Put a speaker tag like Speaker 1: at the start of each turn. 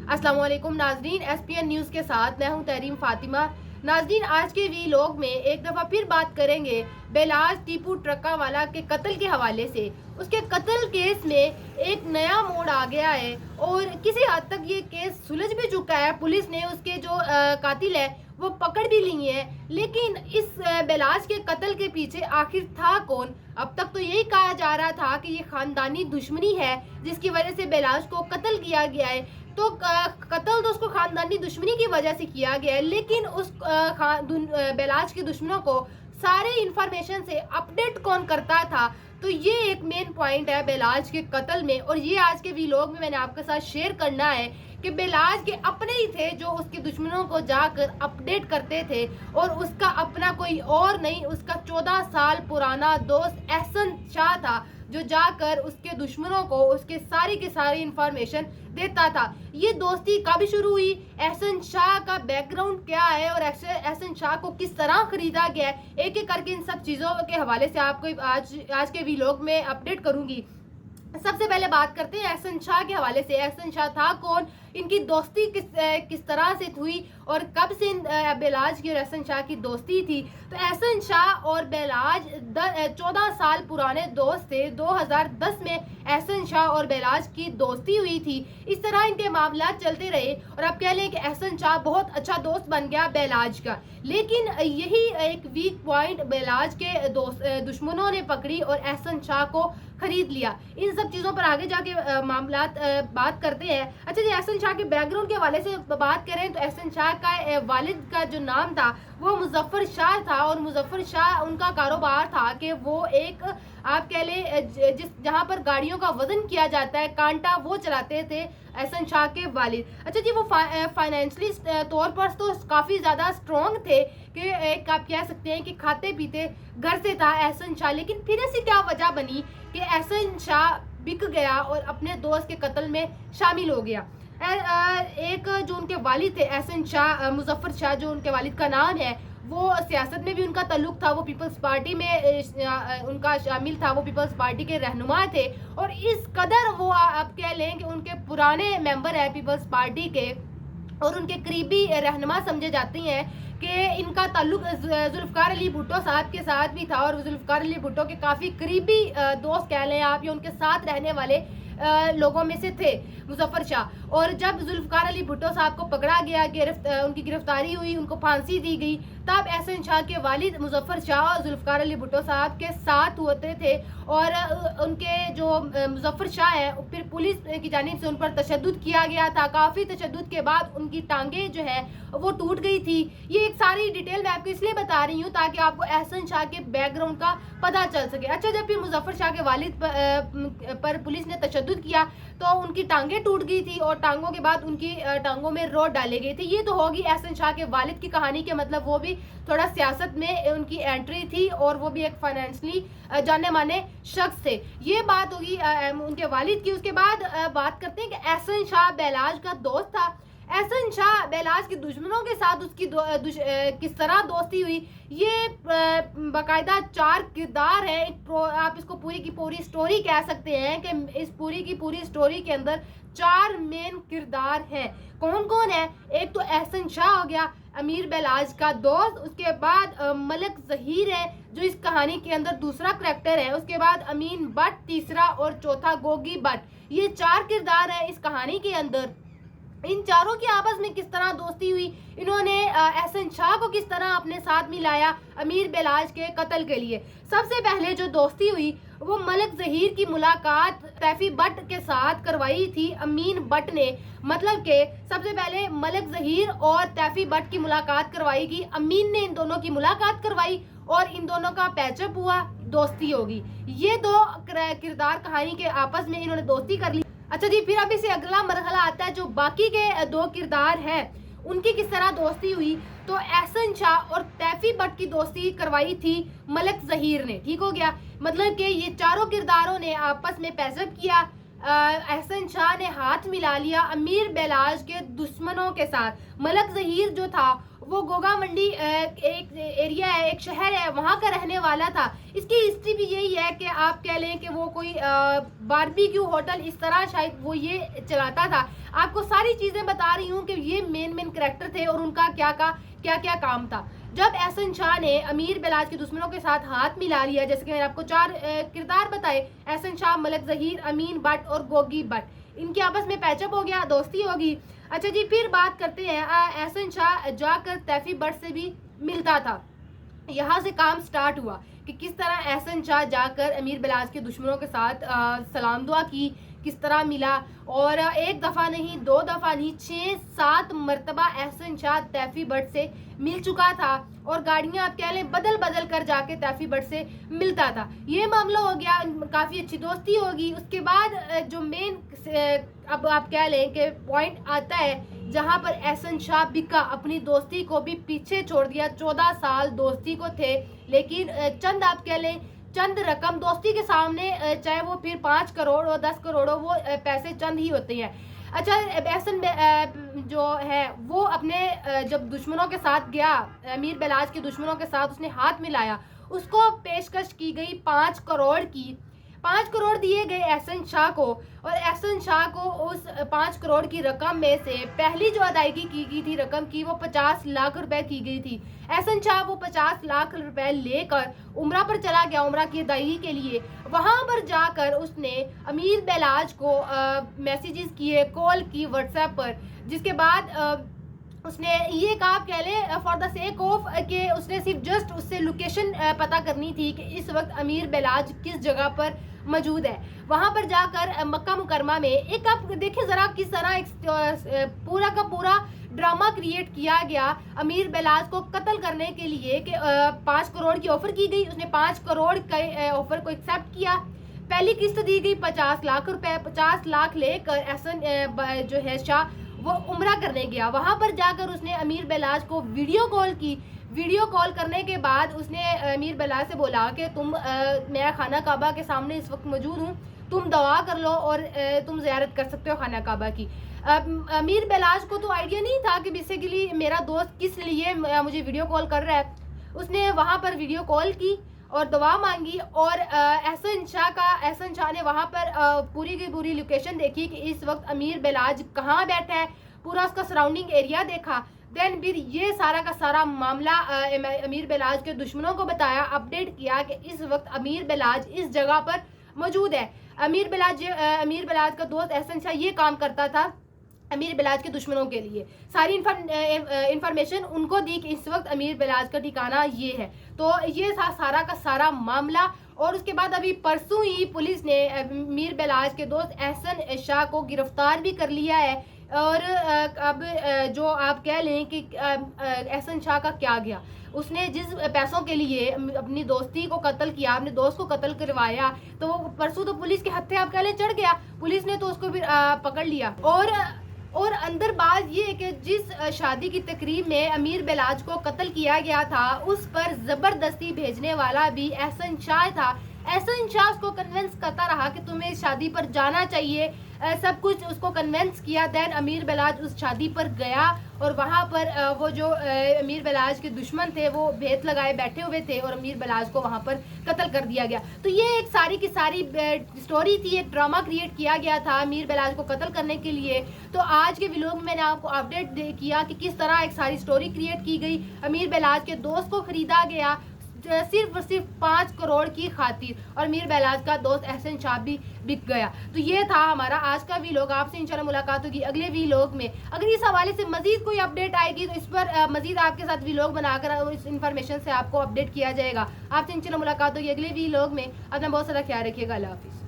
Speaker 1: अस्सलाम वालेकुम नाजरीन, एसपीएन न्यूज़ के साथ मैं हूं तहरीम फातिमा। नाजरीन, आज के वीलॉग में एक दफ़ा फिर बात करेंगे बेलाज टीपू ट्रक्का वाला के कत्ल के हवाले से। उसके कत्ल केस में एक नया मोड़ आ गया है और किसी हद तक ये केस सुलझ भी चुका है। पुलिस ने उसके जो कातिल है वो पकड़ भी ली है, लेकिन इस बेलाज के कत्ल के पीछे आखिर था कौन? अब तक तो यही कहा जा रहा था कि ये खानदानी दुश्मनी है जिसकी वजह से बेलाज को कत्ल किया गया है। तो कत्ल तो उसको खानदानी दुश्मनी की वजह से किया गया है, लेकिन उस बेलाज के दुश्मनों को सारे इंफॉर्मेशन से अपडेट कौन करता था? तो ये एक मेन पॉइंट है बेलाज के कत्ल में, और ये आज के वीलॉग में मैंने आपके साथ शेयर करना है कि बेलाज के अपने ही थे जो उसके दुश्मनों को जाकर अपडेट करते थे, और उसका अपना कोई और नहीं, उसका 14 साल पुराना दोस्त एहसन शाह था जो जाकर उसके दुश्मनों को उसके सारी की सारी इंफॉर्मेशन देता था। ये दोस्ती कब शुरू हुई, एहसन शाह का बैकग्राउंड क्या है और एहसन शाह को किस तरह खरीदा गया है, एक एक करके इन सब चीज़ों के हवाले से आपको आज के वीलॉग में अपडेट करूंगी। सबसे पहले बात करते हैं एहसन शाह के हवाले से। एहसन शाह था कौन, इनकी दोस्ती किस तरह से हुई और कब से बेलाज की और एहसन शाह की दोस्ती थी? तो एहसन शाह और बेलाज 14 साल पुराने दोस्त थे। 2010 में एहसन शाह और बेलाज की दोस्ती हुई थी। इस तरह इनके मामला चलते रहे और अब कह लें कि एहसन शाह बहुत अच्छा दोस्त बन गया बेलाज का। लेकिन यही एक वीक पॉइंट बेलाज के दुश्मनों ने पकड़ी और एहसन शाह को खरीद लिया। इन सब चीज़ों पर आगे जाके मामला बात करते हैं। अच्छा जी, एहसन शाह के बैकग्राउंड के हवाले से बात करें तो एहसन शाह का वालिद का जो नाम था वो मुजफ्फर शाह था, और मुजफ्फर शाह उनका कारोबार था कि वो एक आप कह लें जहाँ पर गाड़ियों का वजन किया जाता है कांटा, वो चलाते थे एहसन शाह के वालिद। अच्छा जी, वो फाइनेंशियली तौर पर तो काफ़ी ज़्यादा स्ट्रॉन्ग थे कि एक आप कह सकते हैं कि खाते पीते घर से था एहसन शाह। लेकिन फिर ऐसी क्या वजह बनी कि एहसन शाह बिक गया और अपने दोस्त के कत्ल में शामिल हो गया? एक जो उनके वालिद थे एहसन शाह, मुजफ्फर शाह जो उनके वालिद का नाम है, वो सियासत में भी उनका ताल्लुक था। वो पीपल्स पार्टी में उनका शामिल था, वो पीपल्स पार्टी के रहनुमा थे, और इस कदर वो आप कह लें कि उनके पुराने मेंबर हैं पीपल्स पार्टी के और उनके करीबी रहनुमा समझे जाते हैं कि इनका ताल्लुक जुल्फ़िकार अली भुट्टो साहब के साथ भी था, और जुल्फ़िकार अली भुट्टो के काफ़ी करीबी दोस्त कह लें आप, या उनके साथ रहने वाले लोगों में से थे मुजफ्फर शाह। और जब जुल्फ़िकार अली भुट्टो साहब को पकड़ा गया, उनकी गिरफ्तारी हुई, उनको फांसी दी गई, तब एहसन शाह के वालिद मुजफ्फर शाह और जुल्फ़िकार अली भुट्टो साहब के साथ होते थे, और उनके जो मुजफ्फर शाह है फिर पुलिस की जानिब से उन पर तशद्दुद किया गया था। काफ़ी तशद्दुद के बाद उनकी टांगें जो है वो टूट गई थी। ये एक सारी डिटेल मैं आपको इसलिए बता रही हूँ ताकि आपको एहसन शाह के बैकग्राउंड का पता चल सके। अच्छा, जब फिर मुजफ्फर शाह के वालिद पर पुलिस ने तशद्दुद किया तो उनकी टांगें टूट गई थी, और टांगों के बाद उनकी टांगों में रॉड डाले गए थे। ये तो होगी एहसन शाह के वालिद की कहानी के, मतलब वो भी थोड़ा सियासत में उनकी एंट्री थी और वो भी एक फाइनेंशियली जाने माने शख्स थे। ये बात होगी उनके वालिद की। उसके बाद बात करते हैं कि एहसन शाह बेलाज का दोस्त था। एहसन शाह बेलाज के दुश्मनों के साथ उसकी किस तरह दोस्ती हुई, ये बाकायदा 4 किरदार है। आप इसको पूरी की पूरी स्टोरी कह सकते हैं कि इस पूरी की पूरी स्टोरी के अंदर 4 मेन किरदार हैं। कौन कौन है? एक तो एहसन शाह हो गया, अमीर बेलाज का दोस्त। उसके बाद मलक ज़हीर है जो इस कहानी के अंदर दूसरा करैक्टर है। उसके बाद अमीन बट तीसरा, और चौथा गोगी बट। ये 4 किरदार है इस कहानी के अंदर। इन चारों की आपस में किस तरह दोस्ती हुई, इन्होंने एहसन शाह को किस तरह अपने साथ मिलाया अमीर बेलाज के कत्ल के लिए। सबसे पहले जो दोस्ती हुई वो मलक ज़हीर की मुलाकात तैफी बट के साथ करवाई थी अमीन बट ने। मतलब कि सबसे पहले मलक ज़हीर और तैफी बट की मुलाकात करवाई गई, अमीन ने इन दोनों की मुलाकात करवाई और इन दोनों का पैचअप हुआ, दोस्ती होगी। ये 2 किरदार कहानी के आपस में इन्होंने दोस्ती कर ली। अच्छा जी, फिर अब इसे अगला मरहला आता है जो बाकी के 2 किरदार हैं उनकी किस तरह दोस्ती हुई। तो एहसन शाह और तैफी बट की दोस्ती करवाई थी मलक ज़हीर ने। ठीक हो गया, मतलब कि ये चारों किरदारों ने आपस में पैचअप किया, एहसन शाह ने हाथ मिला लिया अमीर बेलाज के दुश्मनों के साथ। मलक जहीर जो था वो गोगा मंडी एक एरिया है, एक शहर है, वहाँ का रहने वाला था। इसकी हिस्ट्री भी यही है कि आप कह लें कि वो कोई बारबेक्यू होटल इस तरह शायद वो ये चलाता था। आपको सारी चीज़ें बता रही हूँ कि ये मेन कैरेक्टर थे और उनका क्या काम था। जब एहसन शाह ने अमीर बेलाज के दुश्मनों के साथ हाथ मिला लिया, जैसे कि मैंने आपको 4 किरदार बताए, एहसन शाह, मलक जहीर, अमीन भट्ट और गोगी भट्ट, इनके आपस में पैचअप हो गया, दोस्ती होगी। अच्छा जी, फिर बात करते हैं एहसन शाह जाकर तैफी भट्ट से भी मिलता था। यहाँ से काम स्टार्ट हुआ कि किस तरह एहसन शाह जाकर अमीर बेलाज के दुश्मनों के साथ सलाम दुआ की, किस तरह मिला। और एक दफ़ा नहीं, 2 दफ़ा नहीं, 6-7 मरतबा एहसन शाह तैफी भट्ट से मिल चुका था और गाड़ियां आप कह लें बदल कर जाके तैफी भट्ट से मिलता था। ये मामला हो गया, काफ़ी अच्छी दोस्ती होगी। उसके बाद जो मेन अब आप कह लें कि पॉइंट आता है जहां पर एहसन शाह बिका, अपनी दोस्ती को भी पीछे छोड़ दिया। 14 साल दोस्ती को थे, लेकिन चंद आप कह लें चंद रकम दोस्ती के सामने, चाहे वो फिर 5 करोड़ और 10 करोड़ हो, वो पैसे चंद ही होते हैं। अच्छा, एहसन जो है वो अपने जब दुश्मनों के साथ गया, अमीर बेलाज के दुश्मनों के साथ उसने हाथ मिलाया, उसको पेशकश की गई 5 करोड़ की। 5 करोड़ दिए गए एहसन शाह को, और एहसन शाह को उस 5 करोड़ की रकम में से पहली जो अदायगी की गई थी रकम की, वो 50 लाख रुपए की गई थी। एहसन शाह वो 50 लाख रुपए लेकर उम्रा पर चला गया, उम्रा की अदायगी के लिए। वहां पर जाकर उसने अमीर बेलाज को मैसेजेस किए, कॉल की व्हाट्सएप पर, जिसके बाद उसने ये कहा, कह ले फॉर द सेक ऑफ कि उसने सिर्फ जस्ट उससे लोकेशन पता करनी थी कि इस वक्त अमीर बेलाज किस जगह पर मौजूद है। वहां पर जाकर मक्का मुकरमा में एक, आप देखें ज़रा किस तरह एक पूरा का पूरा ड्रामा क्रिएट किया गया अमीर बेलाज को कत्ल करने के लिए कि 5 करोड़ की ऑफर की गई, उसने 5 करोड़ के ऑफर को एक्सेप्ट किया। पहली किस्त दी गई 50 लाख रुपए, 50 लाख लेकर एहसन जो है शाह वो उम्रा करने गया। वहां पर जाकर उसने अमीर बेलाज को वीडियो कॉल की। वीडियो कॉल करने के बाद उसने अमीर बेलाज से बोला कि मैं खाना काबा के सामने इस वक्त मौजूद हूँ, तुम दुआ कर लो और तुम ज़ियारत कर सकते हो खाना काबा की। अमीर बेलाज को तो आइडिया नहीं था कि बेसिकली मेरा दोस्त किस लिए मुझे वीडियो कॉल कर रहा है। उसने वहां पर वीडियो कॉल की और दुआ मांगी, और एहसन शाह ने वहां पर पूरी की पूरी लोकेशन देखी कि इस वक्त अमीर बेलाज कहाँ बैठा है, पूरा उसका सराउंडिंग एरिया देखा। देन फिर ये सारा का सारा मामला अमीर बेलाज के दुश्मनों को बताया, अपडेट किया कि इस वक्त अमीर बेलाज इस जगह पर मौजूद है। अमीर बेलाज का दोस्त एहसन शाह ये काम करता था अमीर बेलाज के दुश्मनों के लिए। सारी इंफॉर्मेशन उनको दी कि इस वक्त अमीर बेलाज का ठिकाना ये है। तो ये था सारा का सारा मामला। और उसके बाद अभी परसों ही पुलिस ने अमीर बेलाज के दोस्त एहसन शाह को गिरफ्तार भी कर लिया है। और अब जो आप कह लें कि एहसन शाह का क्या गया, उसने जिस पैसों के लिए अपनी दोस्ती को कत्ल किया, अपने दोस्त को कत्ल करवाया, तो परसों तो पुलिस के हत्थे आप कह लें चढ़ गया। पुलिस ने तो उसको भी पकड़ लिया। और अंदर बात ये है कि जिस शादी की तकरीब में अमीर बेलाज को कत्ल किया गया था, उस पर जबरदस्ती भेजने वाला भी एहसन शाह था। एहसन शाह उसको कन्विंस करता रहा कि तुम्हें इस शादी पर जाना चाहिए, सब कुछ उसको कन्विंस किया। दैन अमीर बेलाज उस शादी पर गया और वहाँ पर वो जो अमीर बेलाज के दुश्मन थे वो भेद लगाए बैठे हुए थे और अमीर बेलाज को वहाँ पर कत्ल कर दिया गया। तो ये एक सारी की सारी स्टोरी थी, एक ड्रामा क्रिएट किया गया था अमीर बेलाज को कत्ल करने के लिए। तो आज के व्लॉग में मैंने आपको अपडेट किया कि किस तरह एक सारी स्टोरी क्रिएट की गई। अमीर बेलाज के दोस्त को खरीदा गया सिर्फ और सिर्फ 5 करोड़ की खातिर, और अमीर बेलाज का दोस्त एहसन शाह भी बिक गया। तो ये था हमारा आज का व्लॉग। आपसे इंशाल्लाह मुलाकात होगी अगले व्लॉग में। अगर इस हवाले से मजीद कोई अपडेट आएगी तो इस पर मजीद आपके साथ व्लॉग बनाकर इस इन्फॉर्मेशन से आपको अपडेट किया जाएगा। आपसे इंशाल्लाह मुलाकात होगी अगले व्लॉग में। अपना बहुत सारा ख्याल रखिएगा। अल्लाह हाफिज़।